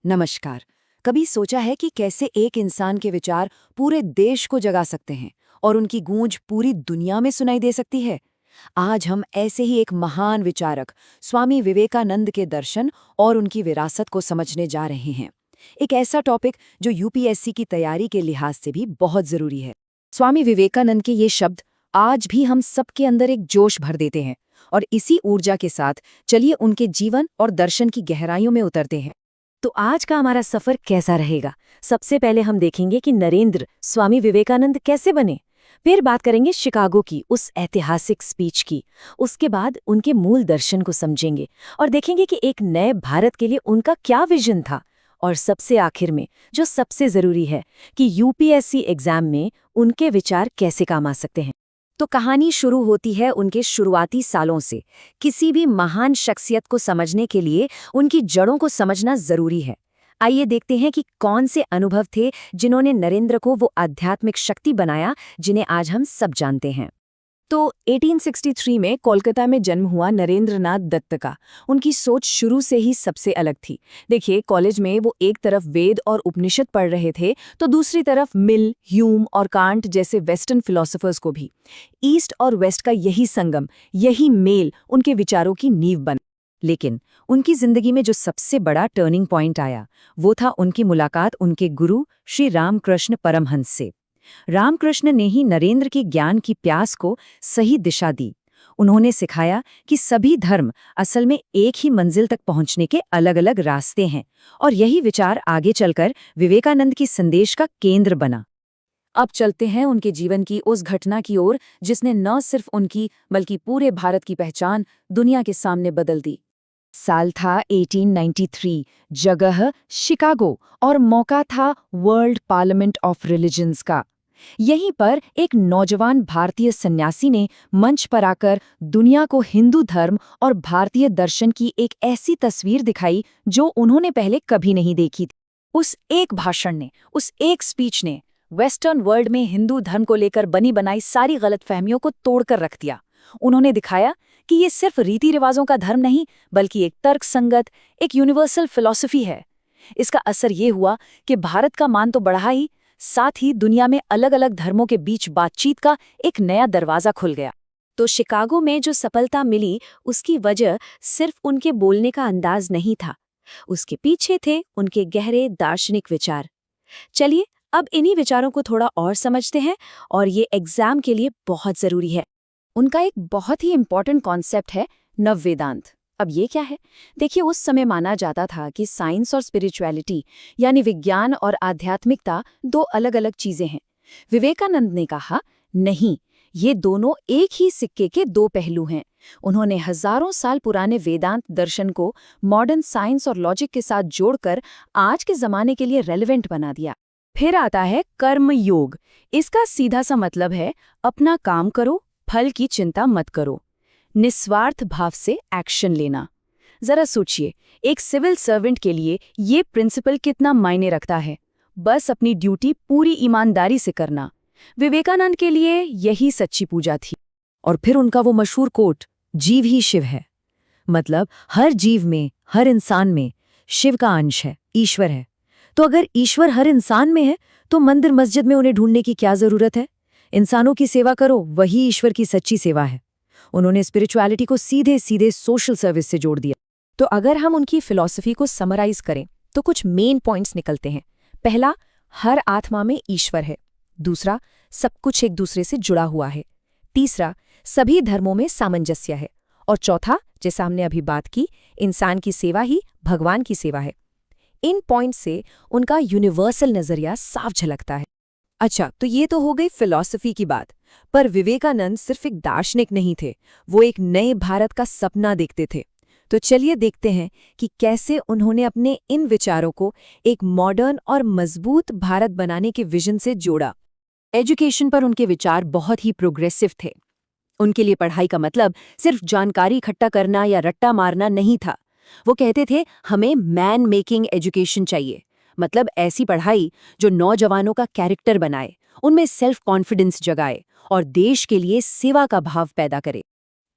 नमस्कार। कभी सोचा है कि कैसे एक इंसान के विचार पूरे देश को जगा सकते हैं और उनकी गूंज पूरी दुनिया में सुनाई दे सकती है? आज हम ऐसे ही एक महान विचारक स्वामी विवेकानंद के दर्शन और उनकी विरासत को समझने जा रहे हैं। एक ऐसा टॉपिक जो यूपीएससी की तैयारी के लिहाज से भी बहुत जरूरी है। स्वामी विवेकानंद के ये शब्द आज भी हम सबके अंदर एक जोश भर देते हैं और इसी ऊर्जा के साथ चलिए उनके जीवन और दर्शन की गहराइयों में उतरते हैं। तो आज का हमारा सफर कैसा रहेगा? सबसे पहले हम देखेंगे कि नरेंद्र स्वामी विवेकानंद कैसे बने। फिर बात करेंगे शिकागो की उस ऐतिहासिक स्पीच की। उसके बाद उनके मूल दर्शन को समझेंगे और देखेंगे कि एक नए भारत के लिए उनका क्या विजन था। और सबसे आखिर में जो सबसे जरूरी है कि यूपीएससी एग्जाम में उनके विचार कैसे काम आ सकते हैं। तो कहानी शुरू होती है उनके शुरुआती सालों से। किसी भी महान शख्सियत को समझने के लिए उनकी जड़ों को समझना जरूरी है। आइए देखते हैं कि कौन से अनुभव थे जिन्होंने नरेंद्र को वो आध्यात्मिक शक्ति बनाया जिन्हें आज हम सब जानते हैं। तो 1863 में कोलकाता में जन्म हुआ नरेंद्र नाथ दत्त का। उनकी सोच शुरू से ही सबसे अलग थी। देखिए, कॉलेज में वो एक तरफ वेद और उपनिषद पढ़ रहे थे तो दूसरी तरफ मिल, ह्यूम और कांट जैसे वेस्टर्न फिलोसोफर्स को भी। ईस्ट और वेस्ट का यही संगम, यही मेल उनके विचारों की नींव बना। लेकिन उनकी जिंदगी में जो सबसे बड़ा टर्निंग पॉइंट आया वो था उनकी मुलाकात उनके गुरु श्री रामकृष्ण परमहंस से। रामकृष्ण ने ही नरेंद्र की ज्ञान की प्यास को सही दिशा दी। उन्होंने सिखाया कि सभी धर्म असल में एक ही मंजिल तक पहुंचने के अलग-अलग रास्ते हैं और यही विचार आगे चलकर विवेकानंद की संदेश का केंद्र बना। अब चलते हैं उनके जीवन की उस घटना की ओर जिसने न सिर्फ उनकी बल्कि पूरे भारत की पहचान दुनिया के सामने बदल दी। साल था 1893, जगह शिकागो और मौका था वर्ल्ड पार्लियामेंट ऑफ रिलीजन्स का। यहीं पर एक नौजवान भारतीय सन्यासी ने मंच पर आकर दुनिया को हिंदू धर्म और भारतीय दर्शन की एक ऐसी तस्वीर दिखाई जो उन्होंने पहले कभी नहीं देखी थी। उस एक भाषण ने, उस एक स्पीच ने वेस्टर्न वर्ल्ड में हिंदू धर्म को लेकर बनी बनाई सारी गलतफहमियों को तोड़कर रख दिया। उन्होंने दिखाया कि ये सिर्फ रीति रिवाजों का धर्म नहीं बल्कि एक तर्कसंगत, एक यूनिवर्सल फिलॉसफी है। इसका असर ये हुआ कि भारत का मान तो बढ़ा ही, साथ ही दुनिया में अलग अलग धर्मों के बीच बातचीत का एक नया दरवाजा खुल गया। तो शिकागो में जो सफलता मिली उसकी वजह सिर्फ उनके बोलने का अंदाज नहीं था, उसके पीछे थे उनके गहरे दार्शनिक विचार। चलिए अब इन्हीं विचारों को थोड़ा और समझते हैं और ये एग्जाम के लिए बहुत जरूरी है। उनका एक बहुत ही इंपॉर्टेंट कॉन्सेप्ट है नववेदांत। अब ये क्या है? देखिए, उस समय माना जाता था कि साइंस और स्पिरिचुअलिटी यानी विज्ञान और आध्यात्मिकता दो अलग अलग चीजें हैं। विवेकानंद ने कहा नहीं, ये दोनों एक ही सिक्के के दो पहलू हैं। उन्होंने हजारों साल पुराने वेदांत दर्शन को मॉडर्न साइंस और लॉजिक के साथ जोड़कर आज के जमाने के लिए रेलेवेंट बना दिया। फिर आता है कर्म योग। इसका सीधा सा मतलब है अपना काम करो, फल की चिंता मत करो, निस्वार्थ भाव से एक्शन लेना। जरा सोचिए, एक सिविल सर्वेंट के लिए ये प्रिंसिपल कितना मायने रखता है। बस अपनी ड्यूटी पूरी ईमानदारी से करना। विवेकानंद के लिए यही सच्ची पूजा थी। और फिर उनका वो मशहूर कोट, जीव ही शिव है। मतलब हर जीव में, हर इंसान में शिव का अंश है, ईश्वर है। तो अगर ईश्वर हर इंसान में है तो मंदिर मस्जिद में उन्हें ढूंढने की क्या जरूरत है? इंसानों की सेवा करो, वही ईश्वर की सच्ची सेवा है। उन्होंने स्पिरिचुअलिटी को सीधे सीधे सोशल सर्विस से जोड़ दिया। तो अगर हम उनकी फिलॉसफी को समराइज करें तो कुछ मेन पॉइंट्स निकलते हैं। पहला, हर आत्मा में ईश्वर है। दूसरा, सब कुछ एक दूसरे से जुड़ा हुआ है। तीसरा, सभी धर्मों में सामंजस्य है। और चौथा, जैसा हमने अभी बात की, इंसान की सेवा ही भगवान की सेवा है। इन पॉइंट से उनका यूनिवर्सल नजरिया साफ झलकता है। अच्छा, तो ये तो हो गई फिलॉसफी की बात। पर विवेकानंद सिर्फ एक दार्शनिक नहीं थे, वो एक नए भारत का सपना देखते थे। तो चलिए देखते हैं कि कैसे उन्होंने अपने इन विचारों को एक मॉडर्न और मजबूत भारत बनाने के विजन से जोड़ा। एजुकेशन पर उनके विचार बहुत ही प्रोग्रेसिव थे। उनके लिए पढ़ाई का मतलब सिर्फ जानकारी इकट्ठा करना या रट्टा मारना नहीं था। वो कहते थे हमें मैन मेकिंग एजुकेशन चाहिए। मतलब ऐसी पढ़ाई जो नौजवानों का कैरेक्टर बनाए, उनमें सेल्फ कॉन्फिडेंस जगाए और देश के लिए सेवा का भाव पैदा करे।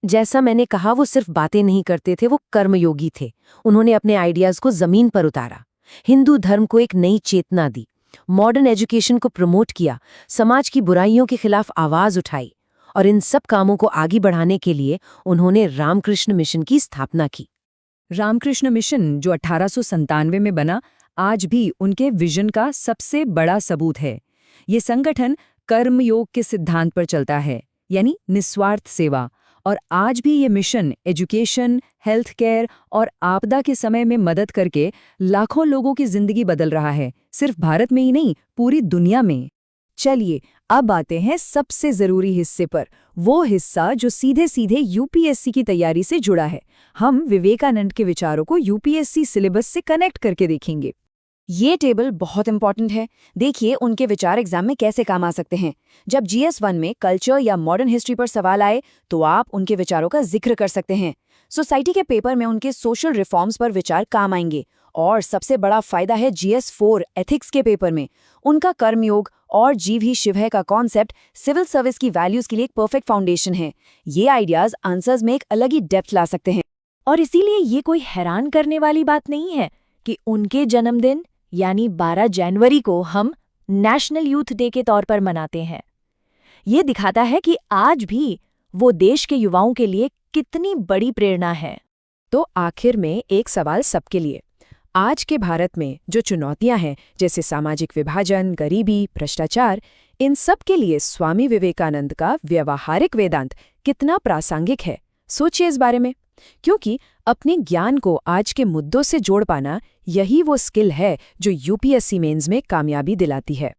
जैसा मैंने कहा, वो सिर्फ बातें नहीं करते थे, वो कर्मयोगी थे। उन्होंने अपने आइडियाज को जमीन पर उतारा। हिंदू धर्म को एक नई चेतना दी, मॉडर्न एजुकेशन को प्रमोट किया, समाज की बुराइयों के खिलाफ आवाज उठाई, और इन सब कामों को आगे बढ़ाने के लिए उन्होंने रामकृष्ण मिशन की स्थापना की। रामकृष्ण मिशन जो 1897 में बना, आज भी उनके विजन का सबसे बड़ा सबूत है। ये संगठन कर्मयोग के सिद्धांत पर चलता है, यानी निस्वार्थ सेवा, और आज भी ये मिशन एजुकेशन, हेल्थ केयर और आपदा के समय में मदद करके लाखों लोगों की जिंदगी बदल रहा है, सिर्फ भारत में ही नहीं, पूरी दुनिया में। चलिए अब आते हैं सबसे जरूरी हिस्से पर, वो हिस्सा जो सीधे सीधे यूपीएससी की तैयारी से जुड़ा है। हम विवेकानंद के विचारों को यूपीएससी सिलेबस से कनेक्ट करके देखेंगे। ये टेबल बहुत इंपॉर्टेंट है। देखिए उनके विचार एग्जाम में कैसे काम आ सकते हैं। जब GS1 में कल्चर या मॉडर्न हिस्ट्री पर सवाल आए तो आप उनके विचारों का जिक्र कर सकते हैं। सोसाइटी के पेपर में उनके सोशल रिफॉर्म्स पर विचार काम आएंगे। और सबसे बड़ा फायदा है GS4 एथिक्स के पेपर में उनका कर्मयोग और जीव ही शिव है का कॉन्सेप्ट सिविल सर्विस की वैल्यूज के लिए एक परफेक्ट फाउंडेशन है। ये आइडियाज आंसर्स में एक अलग ही डेप्थ ला सकते हैं। और इसीलिए ये कोई हैरान करने वाली बात नहीं है कि उनके जन्मदिन यानी 12 जनवरी को हम नेशनल यूथ डे के तौर पर मनाते हैं। ये दिखाता है कि आज भी वो देश के युवाओं के लिए कितनी बड़ी प्रेरणा है। तो आखिर में एक सवाल सबके लिए, आज के भारत में जो चुनौतियां हैं जैसे सामाजिक विभाजन, गरीबी, भ्रष्टाचार, इन सब के लिए स्वामी विवेकानंद का व्यवहारिक वेदांत कितना प्रासंगिक है? सोचिए इस बारे में, क्योंकि अपने ज्ञान को आज के मुद्दों से जोड़ पाना यही वो स्किल है जो यूपीएससी मेंस में कामयाबी दिलाती है।